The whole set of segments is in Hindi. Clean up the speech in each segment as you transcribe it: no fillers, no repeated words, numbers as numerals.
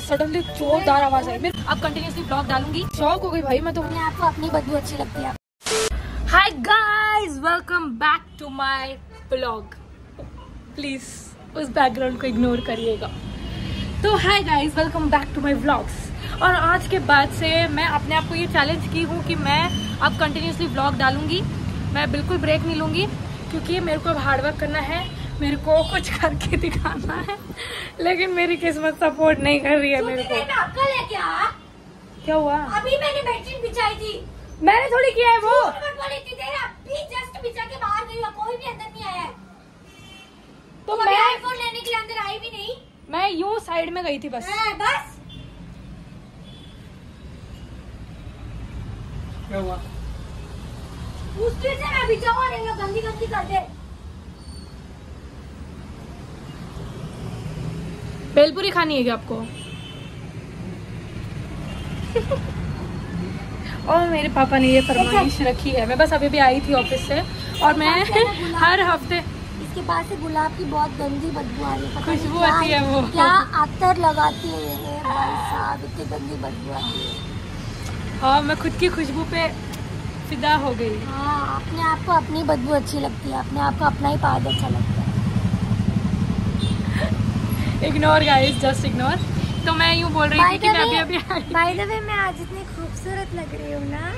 सडनली जोरदार आवाज आई। मैं अब कंटिन्यूसली ब्लॉग डालूंगी। शौक हो गई भाई मैं तो। आपको अपनी बदबू अच्छी लगती है। Hi guys, welcome back to my blog. Please उस बैकग्राउंड को इग्नोर करिएगा। तो hi guys, welcome back to my vlogs. और आज के बाद से मैं अपने आप को ये चैलेंज की हूँ कि मैं अब कंटिन्यूसली ब्लॉग डालूंगी। मैं बिल्कुल ब्रेक नहीं लूँगी क्योंकि मेरे को अब हार्डवर्क करना है, मेरे को कुछ करके दिखाना है। लेकिन मेरी किस्मत सपोर्ट नहीं कर रही है मेरे को। क्या हुआ? अभी मैंने बेडशीट बिछाई थी। मैंने थोड़ी किया है वो। जस्ट बिछा के बाहर गई, कोई भी अंदर नहीं आया। तो मैं आईफोन लेने के लिए अंदर आई भी नहीं। मैं यूं साइड में गई थी बस। बस क्या हुआ? मुश्किल से मैं बिछा हुआ नहीं, गंदी गंदी कर दे। भेलपुरी खानी है क्या आपको? और मेरे पापा ने ये फरमाइश रखी है। मैं बस अभी भी आई थी ऑफिस से और मैं हर हफ्ते इसके पास से गुलाब की बहुत गंदी बदबू आ रही है। खुशबू आती है वो। क्या अत्तर लगाती है भाई साहब, इतनी गंदी बदबू आती है। हाँ, मैं खुद की खुशबू पे फिदा हो गई। हाँ, अपने आप को अपनी बदबू अच्छी लगती है, अपने आप को अपना ही पाद अच्छा लगता है। Ignore guys, just ignore. तो मैं यूं बोल रही थी कि मैं अभी बाय द वे मैं आज इतनी खूबसूरत लग रही हूँ ना।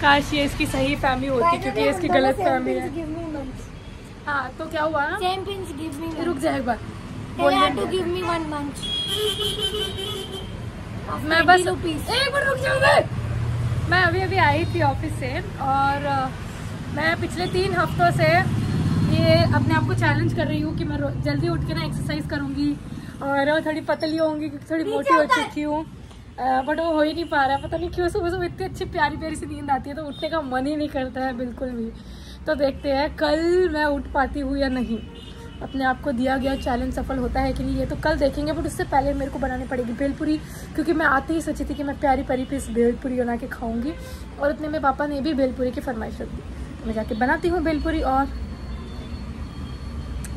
काश ये इसकी सही फैमिली होती क्योंकि ये इसकी गलत फैमिली है। हाँ, तो क्या हुआ? Same pins give me रुक जाए एक बार। They have to give me 1 month. मैं बस एक बार रुक जाऊंगी। मैं अभी आई थी ऑफिस से और मैं पिछले 3 हफ्तों से ये अपने आप को चैलेंज कर रही हूँ कि मैं जल्दी उठ के ना एक्सरसाइज करूंगी और थोड़ी पतली होंगी क्योंकि थोड़ी मोटी हो चुकी हूँ। बट वो हो ही नहीं पा रहा है। पता नहीं क्यों सुबह सुबह इतनी अच्छी प्यारी प्यारी सी नींद आती है तो उठने का मन ही नहीं करता है बिल्कुल भी। तो देखते हैं कल मैं उठ पाती हूँ या नहीं। अपने आप को दिया गया चैलेंज सफल होता है कि नहीं ये तो कल देखेंगे। बट उससे पहले मेरे को बनानी पड़ेगी भेलपुरी क्योंकि मैं आते ही सोची थी कि मैं प्यारी प्यारी पीस भेलपुरी बना के खाऊंगी और इतने में पापा ने भी भेलपुरी की फरमाइश रख दी। तो मैं जाके बनाती हूँ भेलपुरी। और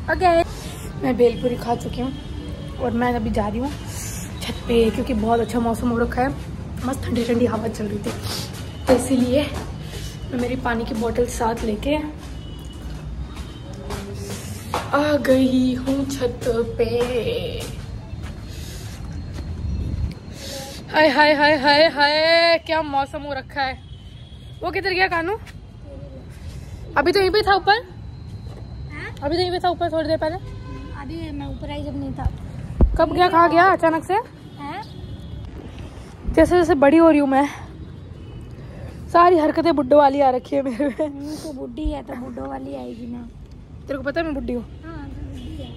अगेन मैं भेलपुरी खा चुकी हूँ और मैं अभी जा रही हूँ छत पे क्योंकि बहुत अच्छा मौसम हो रखा है। मस्त ठंडी ठंडी हवा चल रही थी तो इसीलिए मैं मेरी पानी की बोतल साथ लेके आ गई हूँ छत पे। हाय हाय हाय हाय हाय, क्या मौसम हो रखा है। वो किधर गया कानू? अभी तो यहीं पे था ऊपर। अभी तो यहीं पे था ऊपर थोड़ी देर पहले। अभी मैं ऊपर आई जब नहीं था। कब गया? कहाँ गया अचानक से? जैसे जैसे बड़ी हो रही हूँ मैं सारी हरकतें बुड्ढो वाली आ रखी है मेरे में। तो बुड्ढी है तो बुड्ढो वाली आएगी ना। तेरे को पता है मैं बुड्ढी हूँ? हाँ, तो बुड्ढी है।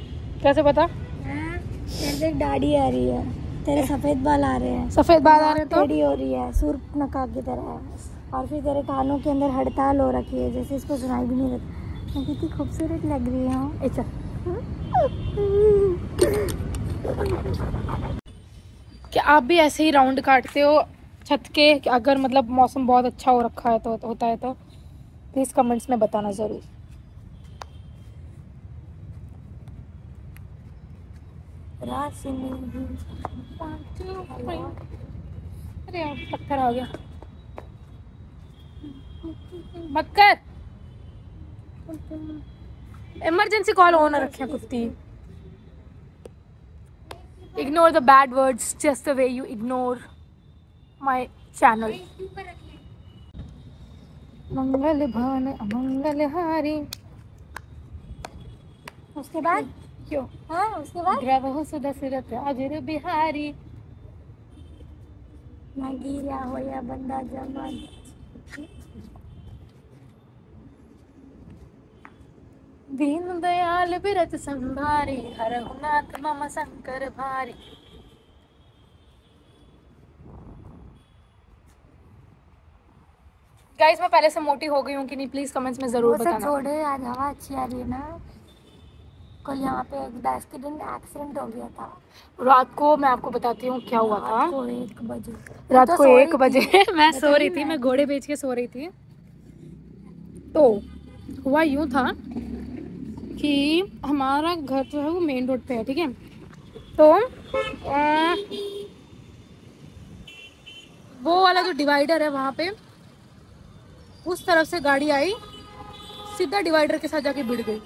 कैसे पता? तेरे दाढ़ी आ रही है, तेरे सफेद बाल आ रहे हैं। सफेद बाल आ रहे हैं तो टेढ़ी हो रही है, सुर्ख नकाब की तरह है। और फिर तेरे कानों के अंदर हड़ताल हो रखी है जैसे इसको सुनाई भी नहीं देता। मैं कितनी खूबसूरत लग रही हूँ। क्या आप भी ऐसे ही राउंड काटते हो छत के? अगर मतलब मौसम बहुत अच्छा हो रखा है तो होता है तो प्लीज कमेंट्स में बताना जरूर। अरे यार पत्थर आ गया। मक्कर इमरजेंसी कॉल ऑन रखे कुत्ती। Ignore the bad words just the way you ignore my channel. मंगल भान अमंगल हारी। उसके बाद क्यों? हाँ, उसके बाद द्रवहु सुदशरथ अजर बिहारी। ना गिरा हो या बंदा जमान। दीन दयाल बिरत संभारी हरहु नाथ मम शंकर भारी। गाइस मैं पहले से मोटी हो गई हूँ कि नहीं प्लीज कमेंट्स में जरूर बताना। छोड़े, आज हवा अच्छी आ रही है ना। कल यहाँ पे एक एक्सीडेंट हो गया था। रात को मैं आपको बताती हूँ क्या हुआ था। रात को 1 बजे मैं सो रही थी। मैं घोड़े बेच के सो रही थी। तो हुआ यूं था कि हमारा घर जो है वो मेन रोड पे है, ठीक है। तो वो वाला जो डिवाइडर है वहाँ पे उस तरफ से गाड़ी आई, सीधा डिवाइडर के साथ जाके भिड़ गई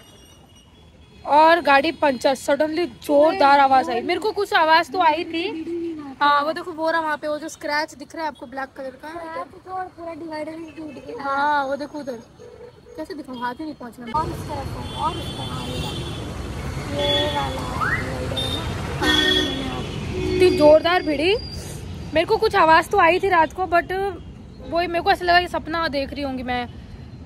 और गाड़ी पंचर। सडनली जोरदार आवाज आई। मेरे को कुछ आवाज तो आई थी। हाँ वो देखो वो रहा वहाँ पे, वो जो स्क्रैच दिख रहा है आपको ब्लैक कलर का, पूरा डिवाइडर ही टूट गया। हाँ वो देखो उधर, कैसे दिखाऊं, हाथ ही नहीं पहुँचना। और इस तरफ है, और इस तरफ ये वाला इतनी जोरदार भिड़ी। मेरे को कुछ आवाज़ तो आई थी रात को, बट वो मेरे को ऐसा लगा कि सपना देख रही होंगी मैं,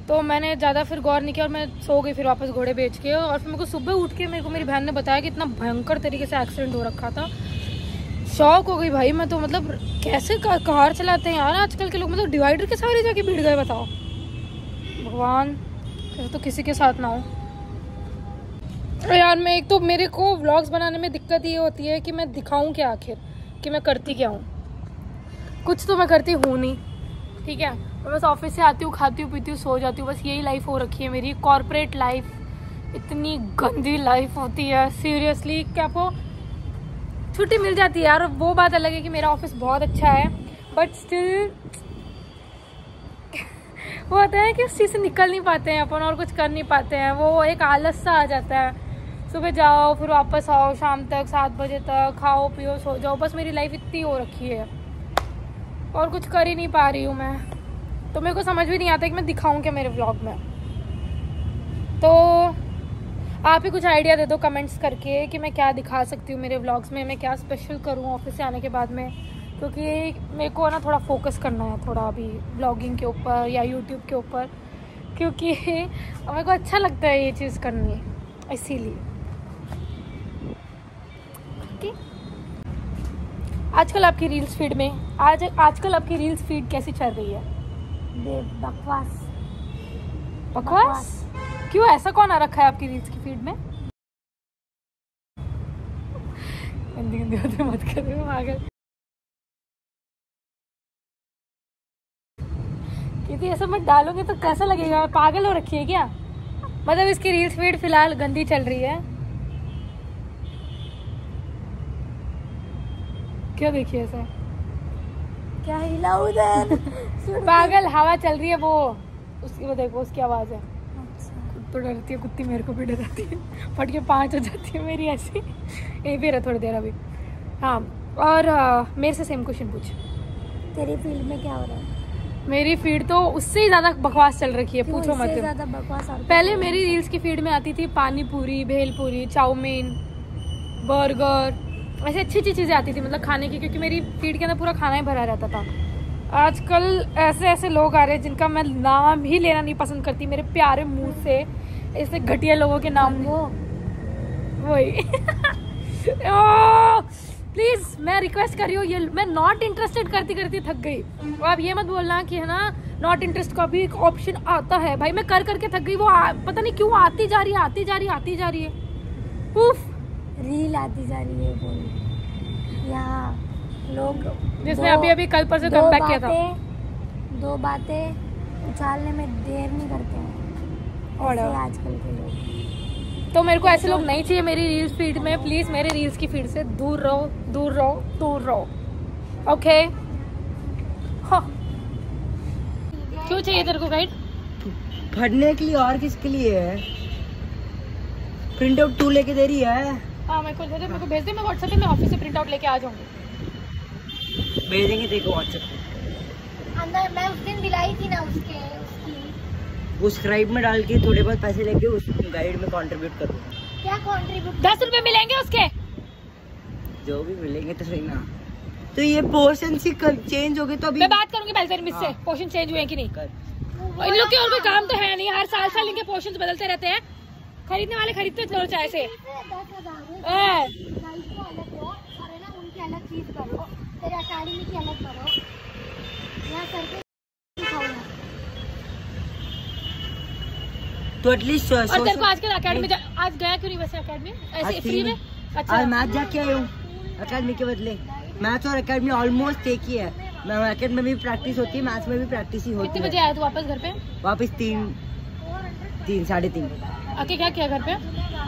तो मैंने ज़्यादा फिर गौर नहीं किया और मैं सो गई फिर वापस घोड़े बेच के। और फिर मेरे को सुबह उठ के मेरे को मेरी बहन ने बताया कि इतना भयंकर तरीके से एक्सीडेंट हो रखा था। शौक हो गई भाई मैं तो, मतलब कैसे कार चलाते हैं यार आजकल के लोग, मतलब डिवाइडर के सहारे जाके भिड़ गए, बताओ भगवान, ऐसा तो किसी के साथ ना हो यार। मैं एक तो मेरे को व्लॉग्स बनाने में दिक्कत ये होती है कि मैं दिखाऊं क्या आखिर, कि मैं करती क्या हूँ। कुछ तो मैं करती हूँ नहीं, ठीक है। मैं बस ऑफिस से आती हूँ, खाती हूँ, पीती हूँ, सो जाती हूँ, बस यही लाइफ हो रखी है मेरी। कॉर्पोरेट लाइफ इतनी गंदी लाइफ होती है सीरियसली। क्या आपको छुट्टी मिल जाती है यार, वो बात अलग है कि मेरा ऑफिस बहुत अच्छा है, बट स्टिल वो होता है कि उस चीज़ से निकल नहीं पाते हैं अपन और कुछ कर नहीं पाते हैं। वो एक आलस सा आ जाता है। सुबह जाओ फिर वापस आओ, शाम तक 7 बजे तक खाओ पियो सो जाओ, बस मेरी लाइफ इतनी हो रखी है और कुछ कर ही नहीं पा रही हूँ मैं। तो मेरे को समझ भी नहीं आता कि मैं दिखाऊं क्या मेरे व्लॉग में। तो आप ही कुछ आइडिया दे दो कमेंट्स करके कि मैं क्या दिखा सकती हूँ मेरे व्लॉग्स में, मैं क्या स्पेशल करूँ ऑफिस से आने के बाद में, क्योंकि मेरे को ना थोड़ा फोकस करना है थोड़ा अभी ब्लॉगिंग के ऊपर या यूट्यूब के ऊपर, क्योंकि मेरे को अच्छा लगता है ये चीज़ करनी, इसीलिए। आजकल आपकी रील्स फीड में आजकल आपकी रील्स फीड कैसी चल रही है? बकवास। बकवास? क्यों, ऐसा कौन आ रखा है आपकी रील्स की फीड में? गंदी गंदी बातें मत करो पागल। क्योंकि ऐसा मत डालोगे तो कैसा लगेगा, पागल हो रखी है क्या? मतलब इसकी रील्स फीड फिलहाल गंदी चल रही है। क्या देखिए ऐसा, क्या हिला उधर? पागल, हवा चल रही है वो, उसकी वो देखो उसकी आवाज है। तो डरती है कुत्ती, मेरे को भी डराती है, फट के 5 हो जाती है मेरी ऐसी। यहीं पे रह थोड़ी देर अभी। हाँ और मेरे से सेम क्वेश्चन पूछ, तेरी फील्ड में क्या हो रहा है? मेरी फीड तो उससे ही ज्यादा बकवास चल रखी है, पूछो मत। ज्यादा बकवास पहले मेरी रील्स की फीड में आती थी पानी पूरी, भेलपूरी, चाउमीन, बर्गर, ऐसे अच्छी अच्छी चीजें आती थी मतलब खाने की, क्योंकि मेरी फीड के अंदर पूरा खाना ही भरा रहता था। आजकल ऐसे ऐसे लोग आ रहे हैं जिनका मैं नाम ही लेना नहीं पसंद करती मेरे प्यारे मुंह से, ऐसे घटिया लोगों के नाम वही। प्लीज मैं रिक्वेस्ट कर रही हूँ, ये मैं नॉट इंटरेस्टेड करती करती थक गई। और आप ये मत बोलना कि है ना नॉट इंटरेस्ट का भी एक ऑप्शन आता है। भाई मैं कर करके थक गई, वो पता नहीं क्यों आती जा रही है, आती जा रही है, आती जा रही है। उफ, रील आती जा रही है बोल यहाँ लोग, जिसने अभी अभी कल पर से कमबैक किया था। 2 बातें उछालने में देर नहीं करते हैं और आजकल के लोग। तो मेरे को ऐसे लोग नहीं चाहिए मेरी रील्स फीड में। प्लीज मेरे रील्स की फीड से दूर रहो, दूर रहो, दूर रहो। ओके हाँ। क्यों चाहिए तेरे को गाइड? पढ़ने के लिए और किसके लिए है? प्रिंट आउट तू लेके दे रही है? हाँ मेरे को भेज दे, मैं व्हाट्सएप पे मैं ऑफिस से प्रिंट आउट लेके आ जाऊंगी। भेजेंगे देखो व्हाट्सएप पे। अंदर मैं उस दिन दिलाई थी ना उसकी वो स्क्राइब में डाल के थोड़े बहुत पैसे लेके उस गाइड में कंट्रीब्यूट करो। क्या कंट्रीब्यूट? 10 रुपए मिलेंगे उसके, जो भी मिलेंगे तो सही ना। तो ये पोर्शन सी चेंज हो गए तो अभी मैं बात करूंगी पहले मिस से, पोर्शन चेंज हुए कि नहीं। इन लोग के और कोई काम तो है नहीं, हर साल इनके पोर्शन बदलते रहते हैं। खरीदने वाले खरीदते चलो चाहे से। अलग चीज करो, तेरे अकेडमी की अलग करो, यहाँ सर पे तो एटलीस्ट। और तेरे को आजकल अकेडमी आज गया क्यों नहीं वैसे अकेडमी ऐसे फ्री में? अच्छा मैथ जाके आया हूँ अकेडमी के बदले। मैथ और अकेडमी ऑलमोस्ट एक ही है। मैं अकेडमी में भी प्रैक्टिस होती है, मैथ्स में भी प्रैक्टिस ही होती है। कितने बजे आया तू वापस घर पे? वापस 3 साढ़े 3 आके क्या किया घर पे?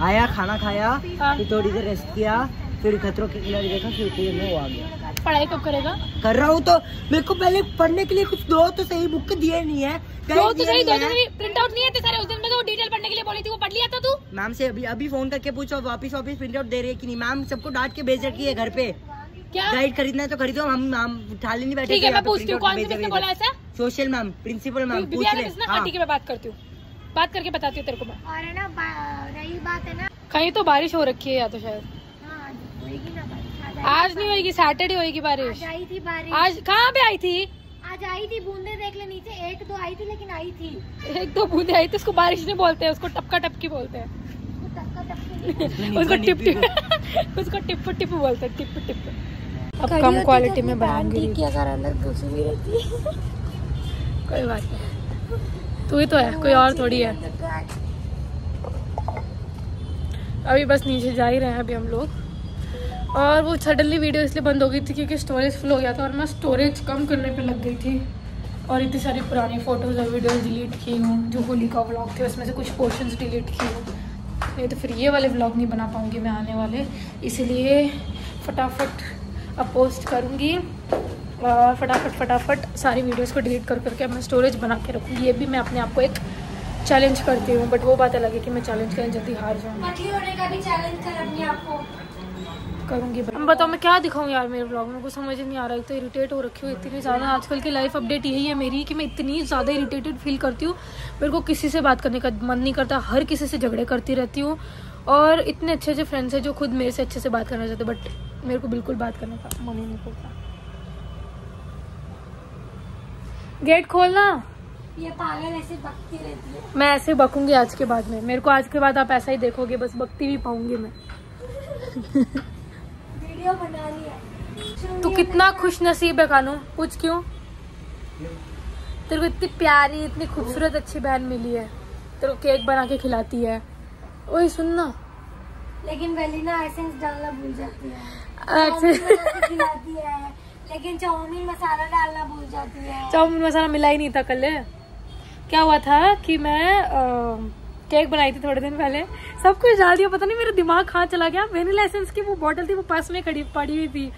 आया, खाना खाया, हाँ। फिर थोड़ी देर रेस्ट किया, फिर खतरों के खिलाड़ी देखा, फिर वो आ गया। पढ़ाई कब करेगा? कर रहा हूँ, तो मेरे को पहले पढ़ने के लिए कुछ दो तो सही, बुक दिए नहीं है, दो तो सही, प्रिंट आउट नहीं है तो सारे। उस दिन में तो डिटेल पढ़ने के लिए बोली थी, वो पढ़ लिया था तू? मैम से अभी फोन करके पूछो वापस प्रिंट आउट दे रही है कि नहीं। मैम सबको डांट के भेज रखी है घर पे। क्या गाइड खरीदना है तो खरीदो, हम थाली नहीं बैठे। ठीक है, मैं पूछती हूँ कौन से किसने बोला ऐसा? सोशल मैम, प्रिंसिपल मैम पूछ ले। हाँ ठीक है, मैं बात करती हूँ, बात करके बताती हूँ तेरे को मैं। और है ना, रही बात है ना, कहीं तो बारिश हो रखी है या तो शायद होएगी ना बारिश। आज नहीं होगी, सैटरडे होगी बारिश। आई थी बारिश। आज कहाँ पे आई थी? आज आई थी, बूंदे देख ले नीचे, एक दो आई थी, लेकिन आई थी। एक दो बूंदे आई थी, उसको बारिश नहीं बोलते हैं, उसको टपका टपकी बोलते हैं। उसको टिप टिप उसको टिप टिप बोलते हैं, टिप टिप। अब कम क्वालिटी में बनाऊंगी, क्या कर अंदर घुसी भी रहती है। कोई बात नहीं, तू ही तो है, कोई और थोड़ी है। अभी बस नीचे जा ही रहे हैं अभी हम लोग। और वो सडनली वीडियो इसलिए बंद हो गई थी क्योंकि स्टोरेज फुल हो गया था और मैं स्टोरेज कम करने पे लग गई थी। और इतनी सारी पुरानी फ़ोटोज़ और वीडियोज़ डिलीट की हूँ, जो होली का व्लॉग थे उसमें से कुछ पोर्शंस डिलीट किए हूँ। नहीं तो फिर ये वाले व्लॉग नहीं बना पाऊँगी मैं आने वाले, इसलिए फटाफट अब पोस्ट करूँगी और फटाफट सारी वीडियोज़ को डिलीट कर करके मैं स्टोरेज बना के रखूँगी। ये भी मैं अपने आप को एक चैलेंज करती हूँ, बट वो बात अलग है कि मैं चैलेंज करें जल्दी हार जाऊँ। पतली होने का भी चैलेंज कर अपने आप को करूँगी। हम बताओ मैं क्या दिखाऊँ यार मेरे ब्लॉग में, कुछ समझ नहीं आ रहा है। तो इरिटेट हो रखी हूँ इतनी ज़्यादा। आजकल की लाइफ अपडेट यही है मेरी कि मैं इतनी ज़्यादा इरिटेटेड फील करती हूँ, मेरे को किसी से बात करने का मन नहीं करता, हर किसी से झगड़े करती रहती हूँ। और इतने अच्छे अच्छे फ्रेंड्स हैं जो खुद मेरे से अच्छे से बात करना चाहते, बट मेरे को बिल्कुल बात करने का मन ही नहीं करता। गेट खोलना। ये पागल ऐसे बकती रहती है। मैं ऐसे बकूंगी आज के बाद में, मेरे को आज के बाद आप ऐसा ही देखोगे, बस बकती भी पाऊंगी मैं। वीडियो बना लिया। तू कितना खुश नसीब है कानू, पूछ क्यों? तेरे को इतनी प्यारी, इतनी खूबसूरत अच्छी बहन मिली है, तेरे को केक बना के खिलाती है। ओए सुनना, लेकिन वेलिना एसेंस डालना भूल जाती है। खिलाती है, लेकिन चाउमीन मसाला डालना भूल जाती है। चाउमीन मसाला मिला ही नहीं था कल। क्या हुआ था कि मैं केक बनाई थी थोड़े दिन पहले, सब कुछ डाल दिया, पता नहीं मेरा दिमाग कहाँ चला गया। वेनिला एसेंस की वो बॉटल थी, वो पास में पड़ी हुई थी,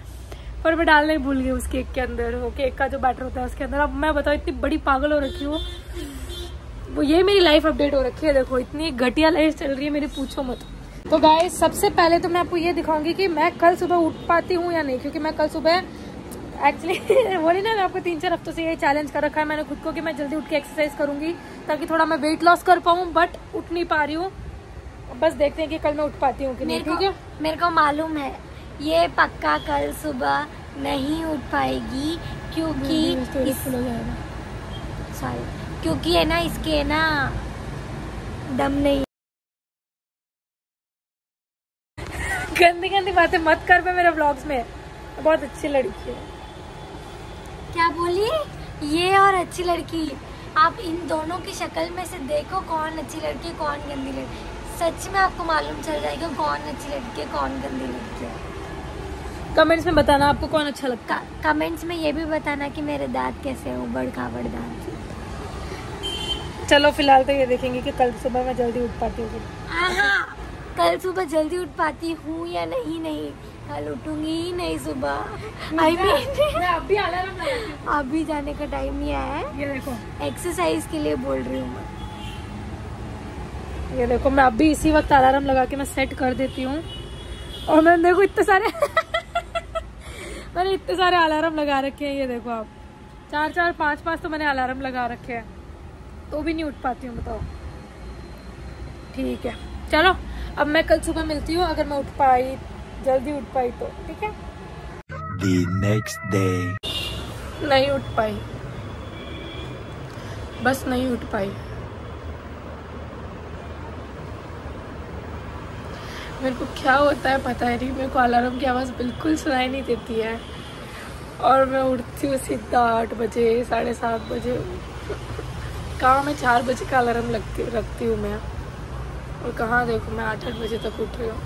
पर मैं डालना ही भूल गई उस केक के अंदर, वो केक का जो बैटर होता है उसके अंदर। अब मैं बताऊँ इतनी बड़ी पागल हो रखी हूँ, वो ये मेरी लाइफ अपडेट हो रखी है। देखो इतनी घटिया लाइफ चल रही है मेरी, पूछो मत। तो गाइस सबसे पहले तो मैं आपको ये दिखाऊंगी कि मैं कल सुबह उठ पाती हूँ या नहीं, क्योंकि मैं कल सुबह एक्चुअली बोली ना, मैं आपको 3-4 हफ्तों से ये चैलेंज कर रखा है मैंने खुद को कि मैं जल्दी उठ के एक्सरसाइज करूंगी ताकि थोड़ा मैं वेट लॉस कर पाऊँ, बट उठ नहीं पा रही हूँ। बस देखते हैं कि कल मैं उठ पाती हूँ कि नहीं। ठीक है, मेरे को मालूम है ये पक्का कल सुबह नहीं उठ पाएगी, क्योंकि क्योंकि है ना, इसके है ना दम नहीं। गंदी गंदी बातें मत कर पे मेरे व्लॉग्स में, बहुत अच्छी लड़की है। क्या बोली? ये और अच्छी लड़की, आप इन दोनों की शक्ल में से देखो कौन अच्छी लड़की कौन गंदी लड़की। सच में आपको मालूम चल जाएगा कौन अच्छी लड़की है कौन गंदी लड़की है। कमेंट्स में बताना आपको कौन अच्छा लगता है। कमेंट्स में ये भी बताना कि मेरे दांत कैसे उबड़ खाबड़ दांत। चलो फिलहाल तो ये देखेंगे कि कल सुबह मैं जल्दी उठ पाती हूँ। हाँ, कल सुबह जल्दी उठ पाती हूँ या नहीं, कल उठूंगी ही नहीं सुबह। अभी अलार्म लगाती हूँ, अभी जाने का टाइम नहीं आया है। ये देखो एक्सरसाइज के लिए बोल रही हूँ मैं। ये देखो मैं अभी इसी वक्त अलार्म लगा के मैं सेट कर देती हूँ। और मैंने देखो इतने सारे मैंने इतने सारे अलार्म लगा रखे हैं। ये देखो आप 4-4 5-5 तो मैंने अलार्म लगा रखे हैं, तो भी नहीं उठ पाती हूँ, बताओ। ठीक है चलो, अब मैं कल सुबह मिलती हूँ अगर मैं उठ पाई, जल्दी उठ पाई तो। ठीक है, The next day. नहीं उठ पाई, बस नहीं उठ पाई। मेरे को क्या होता है पता है नहीं, मेरे को अलार्म की आवाज़ बिल्कुल सुनाई नहीं देती है और मैं उठती हूँ सीधा 8 बजे 7:30 बजे। कहाँ मैं 4 बजे का अलार्म रखती हूँ मैं, और कहाँ देखो मैं 8-8 बजे तक उठ रही हूँ।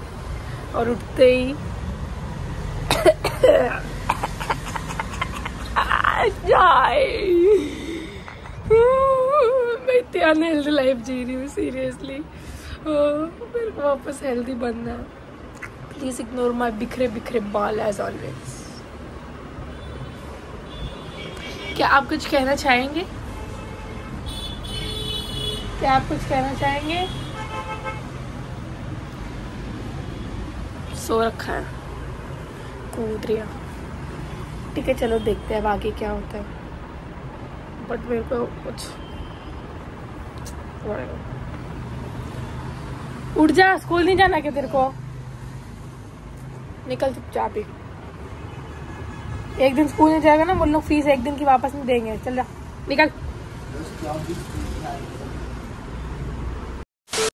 और उठते ही मैं इतनी अनहेल्दी लाइफ जी रही हूँ सीरियसली। मेरे को वापस हेल्दी बनना है प्लीज इग्नोर माई बिखरे बिखरे बाल एज ऑलवेज। क्या आप कुछ कहना चाहेंगे? क्या आप कुछ कहना चाहेंगे? सो रखा है, कूद रही है। ठीक है चलो देखते हैं अब आगे क्या होता है, बट मेरे को कुछ उठ जा, स्कूल नहीं जाना क्या तेरे को? निकल चुपचाप ही। एक दिन स्कूल नहीं जाएगा ना वो लोग फीस एक दिन की वापस नहीं देंगे। चल जा निकल।